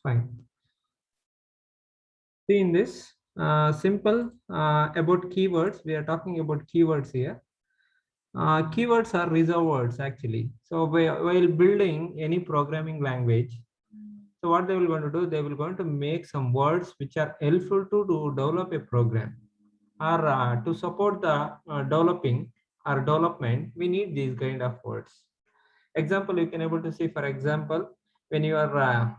Fine. See in this simple about keywords, we are talking about keywords here. Keywords are reserved words actually. So while building any programming language, so what they will going to do, they will going to make some words which are helpful to develop a program, or to support the developing or development. We need these kind of words. Example, you can able to see, for example, when you are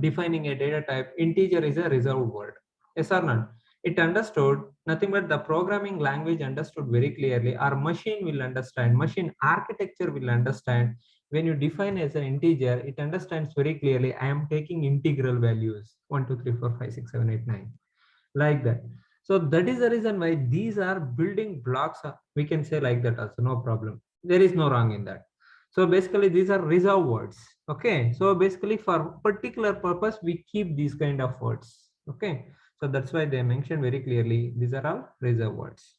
defining a data type, integer is a reserved word. Yes or not? It understood nothing but the programming language understood very clearly. Our machine will understand, machine architecture will understand. When you define as an integer, it understands very clearly. I am taking integral values 1, 2, 3, 4, 5, 6, 7, 8, 9, like that. So that is the reason why these are building blocks. We can say like that also, no problem. There is no wrong in that. So basically these are reserved words. Okay, so basically for particular purpose we keep these kind of words. Okay, so that's why they mention very clearly these are all reserved words.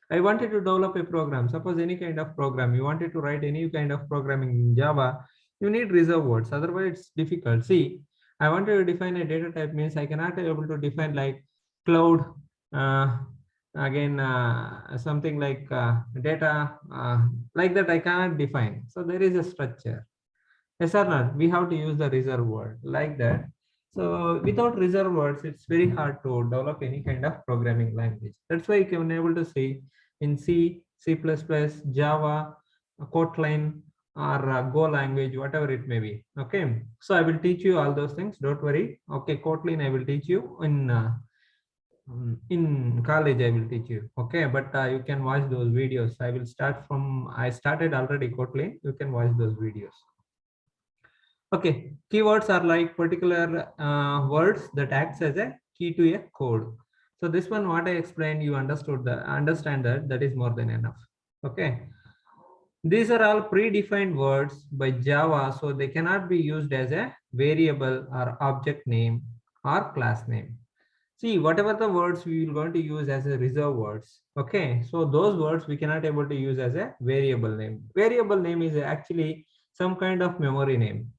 I wanted to develop a program. Suppose any kind of program, you wanted to write any kind of programming in Java, you need reserved words, otherwise it's difficult. See, I wanted to define a data type, means I cannot be able to define like cloud, uh, again something like data, like that I cannot define. So there is a structure. Yes or not? We have to use the reserved word like that. So without reserved words, it's very hard to develop any kind of programming language. That's why you can able to see in C, C++, Java, Kotlin, or Go language, whatever it may be. Okay. So I will teach you all those things. Don't worry. Okay, Kotlin I will teach you in college. I will teach you. Okay, but you can watch those videos. I will start from. I started already Kotlin. You can watch those videos. Okay, keywords are like particular words that acts as a key to a code. So this one, what I explained, you understand that is more than enough. Okay, these are all predefined words by Java, so they cannot be used as a variable or object name or class name. See, whatever the words we will going to use as a reserve words. Okay, so those words we cannot able to use as a variable name. Variable name is actually some kind of memory name.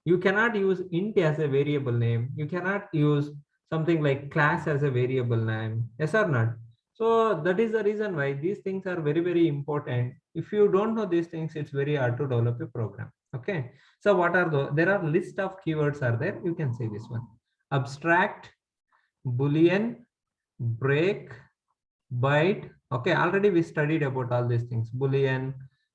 You cannot use int as a variable name. You cannot use something like class as a variable name. Yes or not? So that is the reason why these things are very, very important. If you don't know these things, it's very hard to develop a program. Okay. So what are those? There are list of keywords are there. You can say this one. Abstract, Boolean, break, byte. Okay, already we studied about all these things. Boolean,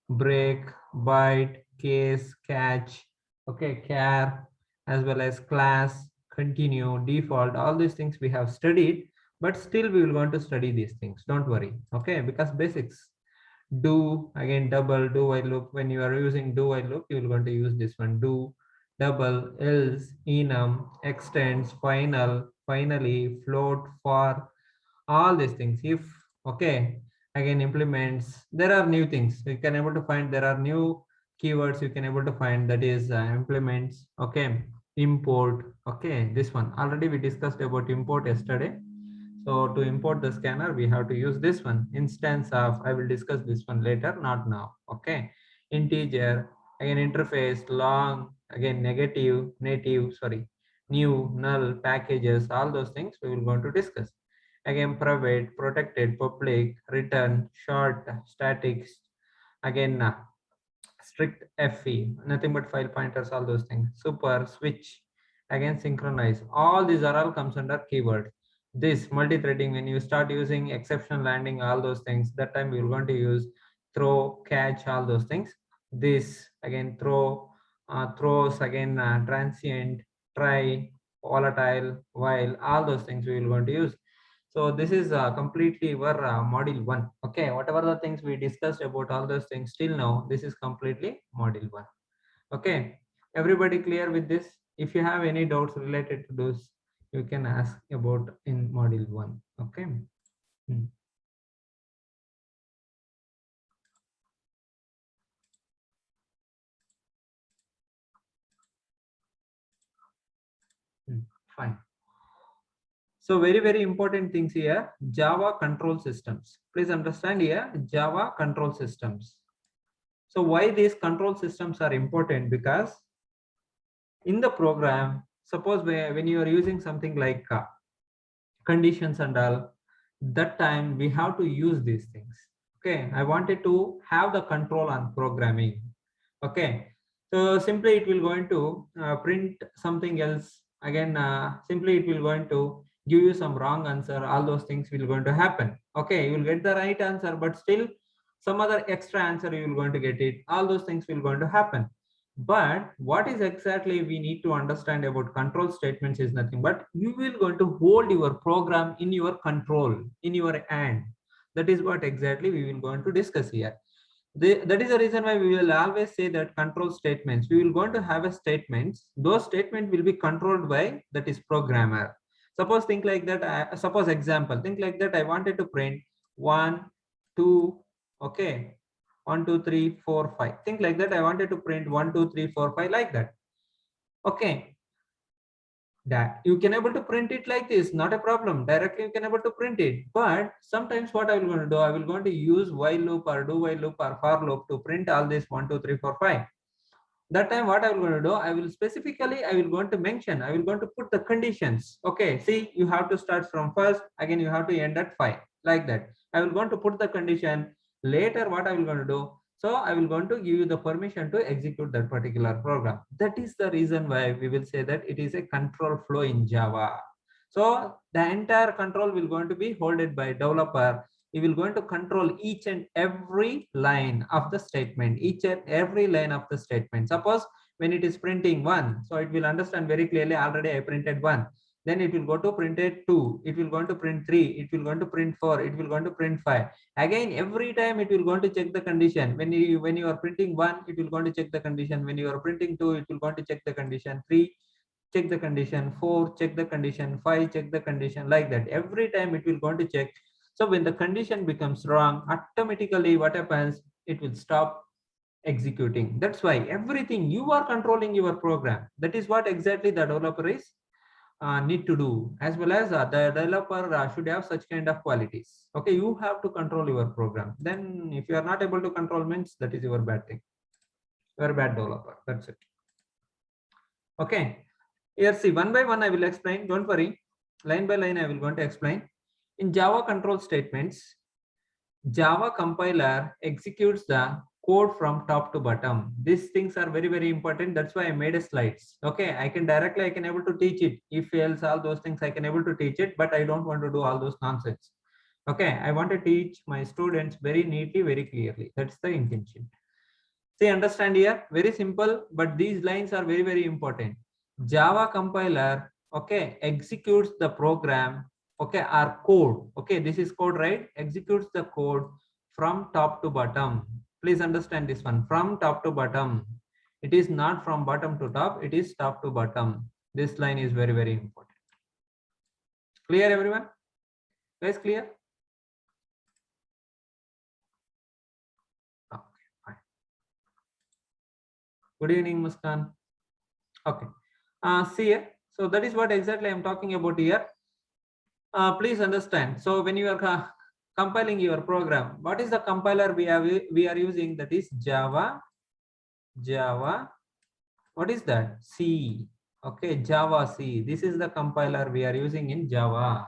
break, byte, case, catch, okay, char, as well as class, continue, default. All these things we have studied, but still we will want to study these things. Don't worry. Okay, because basics. Do, again, double, do while loop. When you are using do while loop, you will want to use this one. Do, double, else, enum, extends, final, finally, float, for, all these things. If, okay, again, implements, there are new things you can able to find. There are new keywords you can able to find, that is implements. Okay, import. Okay, this one already we discussed about import yesterday. So to import the scanner, we have to use this one. Instance of, I will discuss this one later, not now. Okay, integer, again interface, long, again negative, native, sorry, new, null, packages, all those things we will going to discuss. Again, private, protected, public, return, short, statics, again strict FE, nothing but file pointers, all those things. Super, switch, again synchronize. All these are all comes under keyword. This multi-threading, when you start using exception landing, all those things, that time we will going to use throw, catch, all those things. This again throw, throws, again transient, try, volatile, while, all those things we will going to use. So this is completely our module 1. Okay, whatever the things we discussed about all those things till now, this is completely module 1. Okay, everybody clear with this? If you have any doubts related to those, you can ask about in module 1. Okay. Hmm. Fine. So very, very important things here, Java control systems. Please understand here, Java control systems. So why these control systems are important? Because in the program, suppose when you are using something like conditions and all, that time we have to use these things. Okay, I wanted to have the control on programming. Okay, so simply it will going to print something else again. Simply it will going to give you some wrong answer. All those things will going to happen. Okay, you will get the right answer, but still some other extra answer you will going to get it. All those things will going to happen. But what is exactly we need to understand about control statements is nothing but you will going to hold your program in your control, in your hand. That is what exactly we will going to discuss here. That is the reason why we will always say that control statements, we will going to have a statements, those statements will be controlled by that is programmer. Suppose think like that, suppose example, think like that I wanted to print 1 2, okay, 1 2 3 4 5, think like that I wanted to print 1 2 3 4 5 like that. Okay, that you can able to print it like this, not a problem, directly you can able to print it. But sometimes what I will going to do, I will going to use while loop or do while loop or for loop to print all this 1 2 3 4 5. That time what I will going to do, I will specifically I will going to mention, I will going to put the conditions. Okay, see, you have to start from first, again you have to end at 5, like that I will going to put the condition. Later what I will going to do, so I will going to give you the permission to execute that particular program. That is the reason why we will say that it is a control flow in Java. So the entire control will going to be holded by developer. He will going to control each and every line of the statement, each and every line of the statement. Suppose when it is printing 1, so it will understand very clearly, already I printed 1. Then it will go to printed 2, it will going to print 3, it will going to print 4, it will going to print 5. Again every time it will going to check the condition. When you are printing 1, it will going to check the condition. When you are printing 2, it will going to check the condition. 3, check the condition. 4, check the condition. 5, check the condition, like that every time it will going to check. So when the condition becomes wrong, automatically what happens, it will stop executing. That's why everything you are controlling your program. That is what exactly the developer is need to do, as well as the developer should have such kind of qualities. Okay, you have to control your program. Then if you are not able to control, means that is your bad thing. You are a bad developer. That's it. Okay, here see, one by one I will explain. Don't worry, line by line I will going to explain. In Java control statements, Java compiler executes the code from top to bottom. These things are very, very important. That's why I made a slides. Okay, I can able to teach it. If else, all those things I can able to teach it, but I don't want to do all those nonsense. Okay, I want to teach my students very neatly, very clearly. That's the intention. See, understand here, very simple, but these lines are very, very important. Java compiler, okay, executes the program, okay, or code. Okay, this is code, right? Executes the code from top to bottom. Please understand this one, from top to bottom. It is not from bottom to top, it is top to bottom. This line is very, very important. Clear, everyone? Guys, clear? Good evening, Muskan. Okay. See here. So that is what exactly I'm talking about here. Please understand. So when you are compiling your program, what is the compiler we are using? That is Java. What is that? C. Okay, Java C. This is the compiler we are using in Java.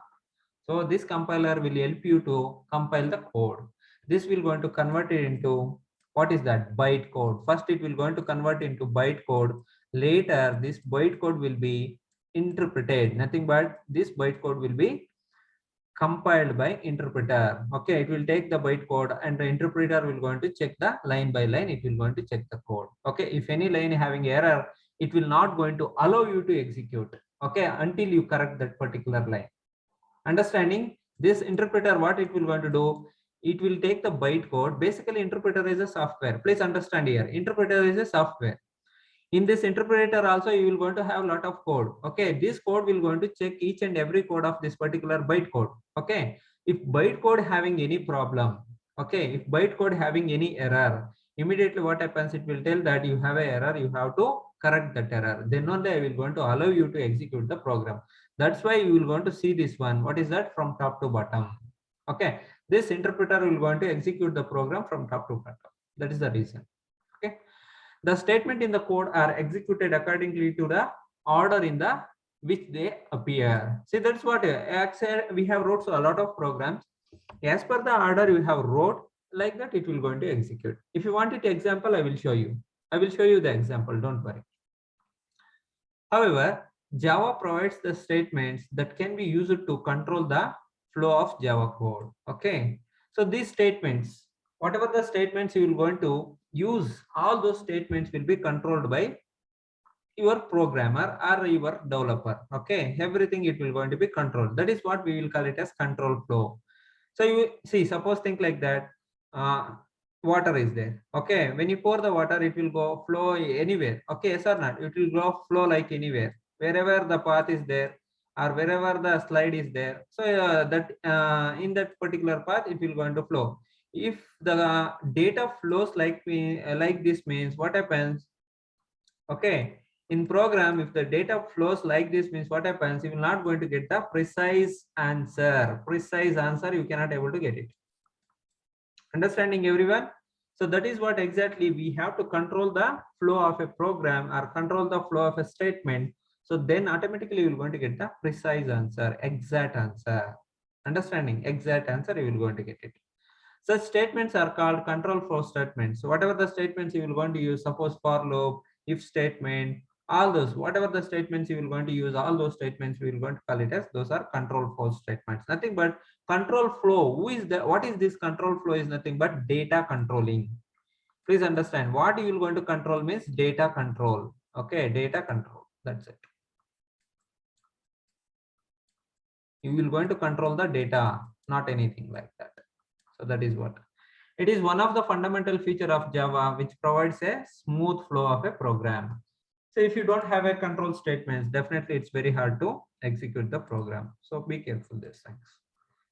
So this compiler will help you to compile the code. This will going to convert it into, what is that? Byte code. First it will going to convert into byte code. Later this byte code will be interpreted. Nothing but this byte code will be compiled by interpreter. Okay, it will take the byte code and the interpreter will going to check the line by line. It will going to check the code. Okay, if any line having error, it will not going to allow you to execute. Okay, until you correct that particular line. Understanding this interpreter, what it will going to do, it will take the byte code. Basically interpreter is a software. Please understand here, interpreter is a software. In this interpreter also you will going to have a lot of code. Okay, this code will going to check each and every code of this particular byte code. Okay, if byte code having any problem, okay, if byte code having any error, immediately what happens, it will tell that you have an error, you have to correct that error. Then only I will going to allow you to execute the program. That's why you will going to see this one. What is that? From top to bottom. Okay, this interpreter will going to execute the program from top to bottom. That is the reason. Okay, the statement in the code are executed accordingly to the order in the which they appear. See, that's what we have wrote a lot of programs. As per the order you have wrote, like that it will going to execute. If you want it example, I will show you. I will show you the example, don't worry. However, Java provides the statements that can be used to control the flow of Java code. Okay. So these statements, whatever the statements you will going to use, all those statements will be controlled by your programmer or your developer. Okay. Everything it will going to be controlled. That is what we will call it as control flow. So you see, suppose think like that. Water is there. Okay, when you pour the water, it will go flow anywhere. Okay, yes or not? It will go flow like anywhere, wherever the path is there, or wherever the slide is there. So that in that particular path, it will going to flow. If the data flows like this, means what happens? Okay, in program, if the data flows like this, means what happens? You will not going to get the precise answer. Precise answer, you cannot able to get it. Understanding, everyone? So that is what exactly we have to control the flow of a program or control the flow of a statement. So then automatically you will going to get the precise answer, exact answer. Understanding, exact answer, you will going to get it. Such statements are called control flow statements. So whatever the statements you will going to use, suppose for loop, if statement, all those, whatever the statements you will going to use, all those statements we will going to call it as those are control flow statements. Nothing but control flow. Who is the, what is this control flow? Is nothing but data controlling. Please understand, what you will going to control means data control. Okay, data control. That's it. You will going to control the data, not anything like that. So that is what. It is one of the fundamental feature of Java which provides a smooth flow of a program. So if you don't have a control statements, definitely it's very hard to execute the program. So be careful these things.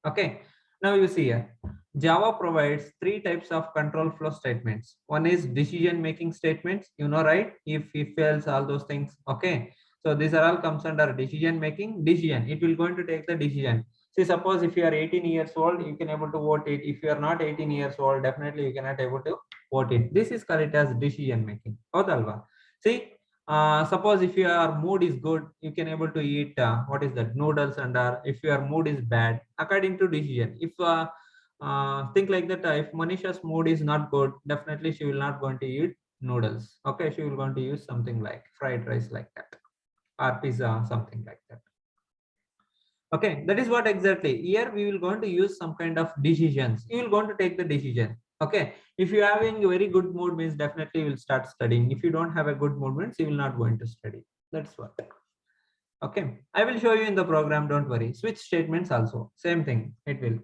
Okay. Now you see here, Java provides three types of control flow statements. One is decision making statements, you know, right? If else, all those things. Okay. So these are all comes under decision making. Decision, it will going to take the decision. See, suppose if you are 18 years old, you can able to vote it. If you are not 18 years old, definitely you cannot able to vote it. This is called as decision making. Howdalva. See, suppose if your mood is good, you can able to eat what is that, noodles, and if your mood is bad, according to decision. If think like that, if Manisha's mood is not good, definitely she will not going to eat noodles. Okay, she will going to use something like fried rice like that, or pizza, something like that. Okay, that is what exactly here we will going to use some kind of decisions. You will going to take the decision. Okay, if you are having a very good mood, means definitely you will start studying. If you don't have a good mood, means you will not going to study. That's what. Okay, I will show you in the program, don't worry. Switch statements also same thing, it will.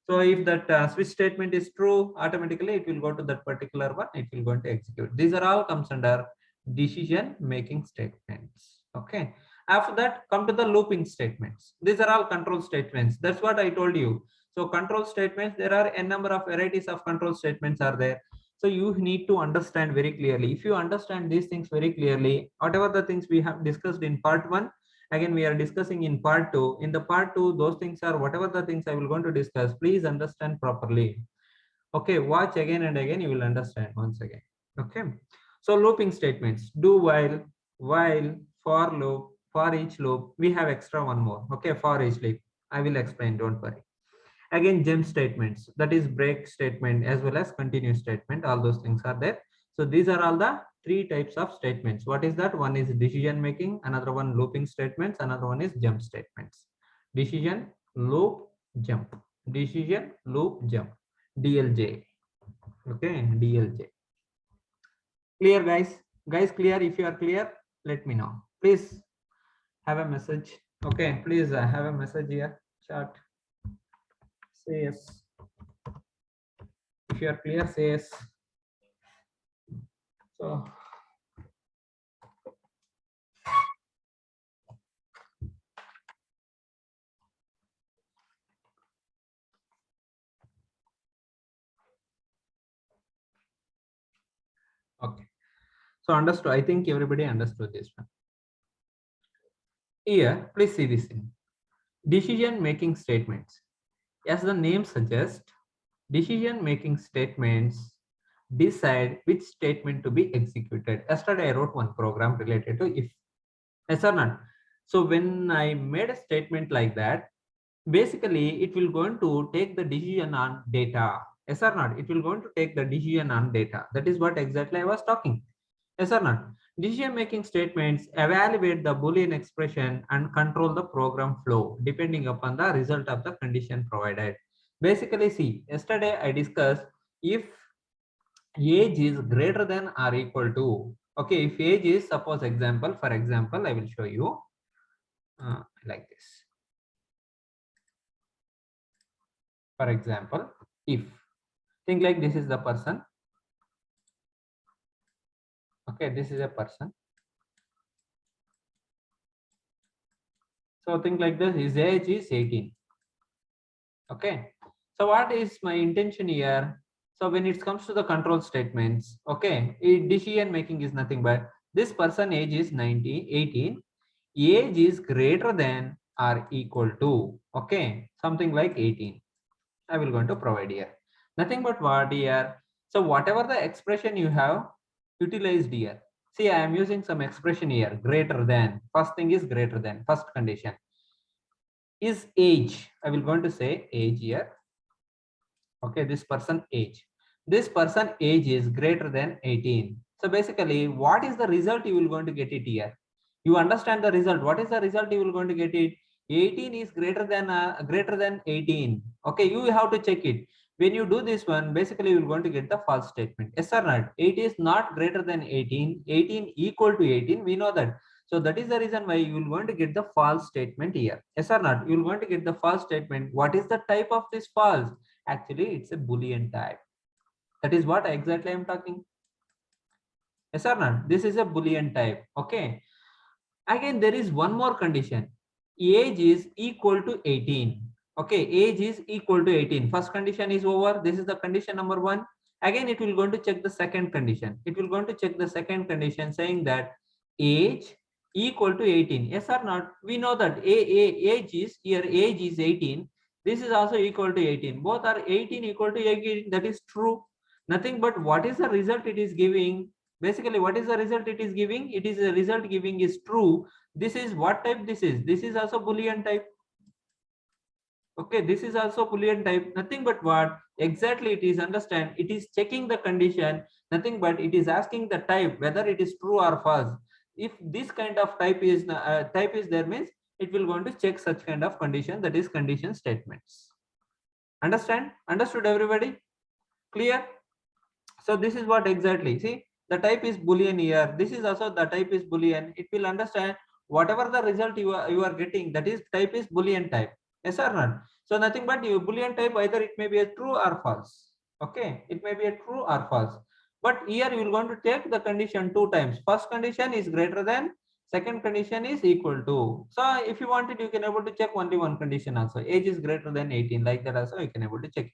So if that switch statement is true, automatically it will go to that particular one, it will going to execute. These are all comes under decision making statements. Okay, after that come to the looping statements. These are all control statements. That's what I told you. So control statements, there are a number of varieties of control statements are there. So you need to understand very clearly. If you understand these things very clearly, whatever the things we have discussed in part 1, again we are discussing in part 2. In the part 2, those things are whatever the things I will going to discuss, please understand properly. Okay, watch again and again, you will understand once again. Okay, so looping statements, do while, for loop, for each loop. We have extra one more. Okay, for each loop, I will explain, don't worry. Again, jump statements, that is break statement as well as continue statement, all those things are there. So these are all the three types of statements. What is that? One is decision making, another one looping statements, another one is jump statements. Decision, loop, jump. Decision, loop, jump. DLJ. Okay, DLJ. Clear, guys? Guys, clear? If you are clear, let me know. Please have a message. Okay, please have a message here. Chat. Say yes. If you are clear, say yes. So okay, so understood. I think everybody understood this one. Here, please see this thing. Decision making statements. As the name suggests, decision making statements decide which statement to be executed. Yesterday I wrote one program related to if. Yes or not? So when I made a statement like that, basically it will going to take the decision on data. Yes or not? It will going to take the decision on data. That is what exactly I was talking. Yes or not? Decision making statements evaluate the Boolean expression and control the program flow depending upon the result of the condition provided. Basically, see, yesterday I discussed if age is greater than or equal to, okay, if age is, suppose example, for example, I will show you like this. For example, if, think like this is the person, okay, this is a person. So think like this, his age is 18. Okay, so what is my intention here? So when it comes to the control statements, okay, decision making is nothing but this person age is 18, age is greater than or equal to, okay, something like 18. I will going to provide here. Nothing but what here. So whatever the expression you have utilized here. See, I am using some expression here, greater than. First thing is greater than, first condition. Is age. I will going to say age here. Okay, this person age. This person age is greater than 18. So basically, what is the result you will going to get it here? You understand the result. What is the result you will going to get it? 18 is greater than 18. Okay, you have to check it. When you do this one, basically you will going to get the false statement. Yes or not? It is not greater than 18. 18 equal to 18. We know that. So that is the reason why you will going to get the false statement here. Yes or not? You will going to get the false statement. What is the type of this false? Actually, it's a Boolean type. That is what exactly I'm talking. Yes or not? This is a Boolean type. Okay. Again, there is one more condition. Age is equal to 18. Okay, age is equal to 18. First condition is over. This is the condition number one. Again, it will going to check the second condition. It will going to check the second condition saying that age equal to 18. Yes or not? We know that age is here. Age is 18. This is also equal to 18. Both are 18 equal to 18. That is true. Nothing but what is the result it is giving? Basically, what is the result it is giving? It is a result giving is true. This is what type this is? This is also Boolean type. Okay, this is also Boolean type. Nothing but what exactly it is, understand, it is checking the condition. Nothing but it is asking the type whether it is true or false. If this kind of type is there, means it will going to check such kind of condition, that is condition statements. Understood everybody? Clear? So this is what exactly, see, the type is Boolean here. This is also the type is Boolean. It will understand whatever the result you are getting, that is type is Boolean type. Yes or not? So nothing but you Boolean type, either it may be a true or false. Okay, it may be a true or false. But here you will going to take the condition two times. First condition is greater than, second condition is equal to. So if you wanted, you can able to check only one condition also. Age is greater than 18, like that also you can able to check.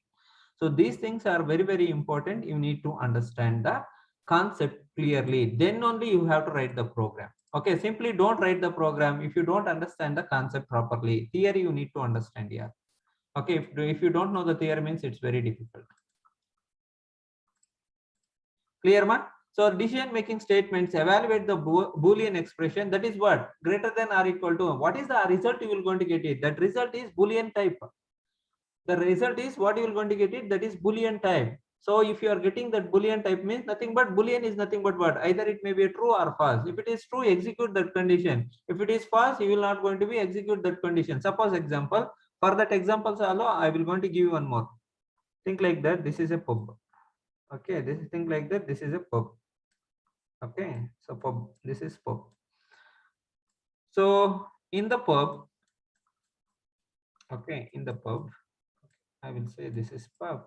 So these things are very, very important. You need to understand the concept clearly. Then only you have to write the program. Okay, simply don't write the program if you don't understand the concept properly. Theory you need to understand here. Okay, if you don't know the theory, means it's very difficult. Clear, man? So decision making statements evaluate the Boolean expression. That is what? Greater than or equal to. What is the result you will going to get it? That result is Boolean type. The result is what you will going to get it, that is Boolean type. So if you are getting that Boolean type, means nothing but Boolean is nothing but what? Either it may be a true or false. If it is true, execute that condition. If it is false, you will not going to be execute that condition. Suppose example, for that example, I will going to give you one more. Think like that. This is a pub. Okay, this is think like that. This is a pub. Okay, so pub. This is pub. So in the pub, okay, in the pub, I will say this is pub.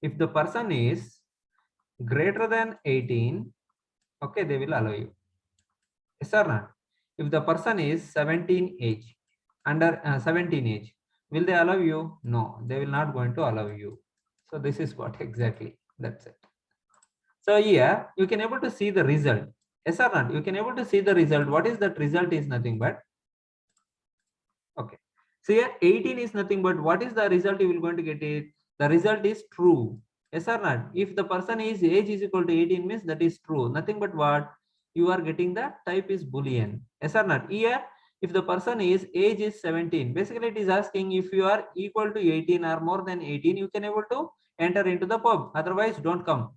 If the person is greater than 18, okay, they will allow you. Yes or not? If the person is 17 age, under 17 age, will they allow you? No, they will not going to allow you. So this is what exactly, that's it. So here you can able to see the result. Yes or not? You can able to see the result. What is that result is nothing but, okay. So here 18 is nothing but what is the result you will going to get it? The result is true. Yes or not? If the person is age is equal to 18, means that is true. Nothing but what? you are getting the type is Boolean. Yes or not? Here, if the person is age is 17, basically it is asking if you are equal to 18 or more than 18, you can able to enter into the pub. Otherwise, don't come.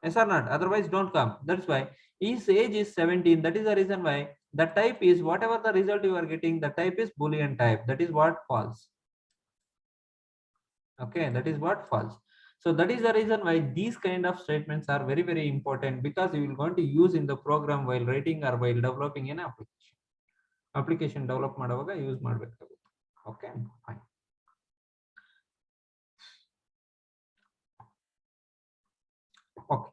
Yes or not? Otherwise, don't come. That's why his age is 17. That is the reason why the type is whatever the result you are getting, the type is Boolean type. That is what false. Okay, that is what false. So that is the reason why these kind of statements are very, very important, because you will going to use in the program while writing or while developing an application. Application develop ಮಾಡುವಾಗ use ಮಾಡಬೇಕಾಗುತ್ತೆ. Okay, fine. Okay.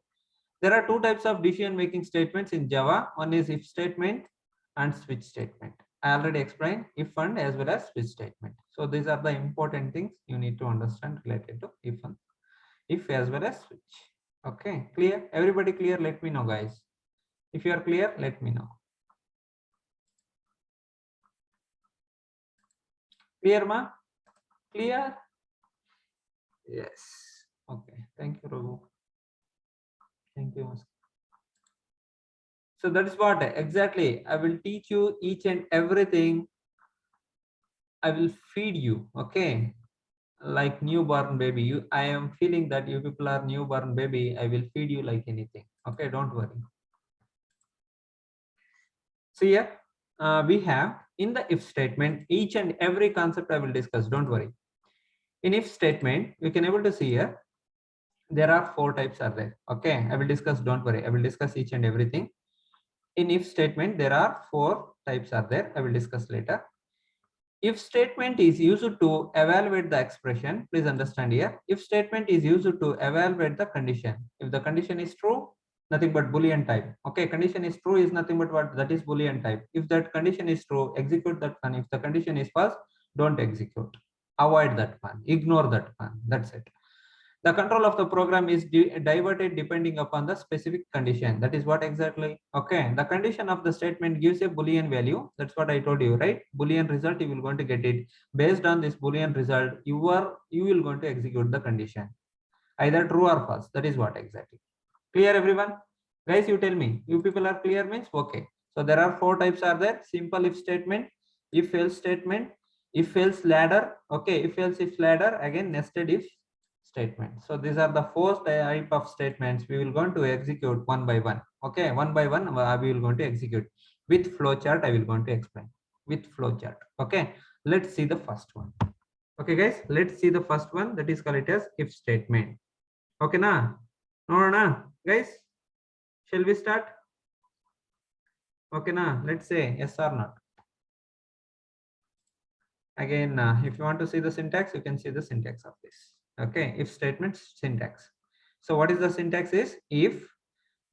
There are two types of decision making statements in Java. One is if statement and switch statement. I already explained if and as well as switch statement. So these are the important things you need to understand related to if and if as well as switch. Okay, clear? Everybody clear? Let me know, guys. If you are clear, let me know. Clear, ma? Clear? Yes. Okay. Thank you, Raghu. Thank you. So that is what exactly I will teach you each and everything. I will feed you. Okay. Like newborn baby. I am feeling that you people are newborn baby. I will feed you like anything. Okay. Don't worry. So here we have in the if statement, each and every concept I will discuss. Don't worry. In if statement, you can able to see here, there are four types are there. Okay, I will discuss. Don't worry. I will discuss each and everything. In if statement, there are four types are there. I will discuss later. If statement is used to evaluate the expression, please understand here. If statement is used to evaluate the condition. If the condition is true, nothing but Boolean type. Okay, condition is true is nothing but what? That is Boolean type. If that condition is true, execute that one. If the condition is false, don't execute. Avoid that one. Ignore that one. That's it. The control of the program is diverted depending upon the specific condition. That is what exactly. Okay, the condition of the statement gives a Boolean value. That's what I told you, right? Boolean result, you will going to get it. Based on this Boolean result, you will going to execute the condition, either true or false. That is what exactly. Clear, everyone? Guys, you tell me. You people are clear means okay. So there are four types are there. Simple if statement, if else statement, if else ladder. Okay, if else if ladder, again nested if statement. So these are the four type of statements we will going to execute one by one. Okay, one by one we will going to execute with flowchart. I will going to explain with flowchart. Okay, let's see the first one. Okay, guys, let's see the first one, that is called it as if statement. Okay, na? No, guys, shall we start? Okay, na? Let's say yes or not. Again, if you want to see the syntax, you can see the syntax of this. Okay, if statement syntax. So what is the syntax is if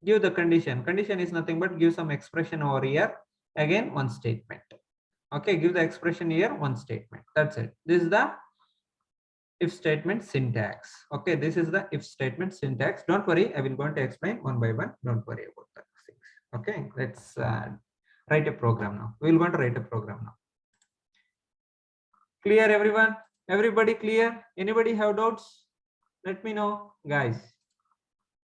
give the condition. Condition is nothing but give some expression over here. Again, one statement. Okay, give the expression here, one statement. That's it. This is the if statement syntax. Okay, this is the if statement syntax. Don't worry, I will going to explain one by one. Don't worry about that things. Okay, let's write a program now. We will going to write a program now. Clear, everyone? Everybody clear? Anybody have doubts? Let me know, guys.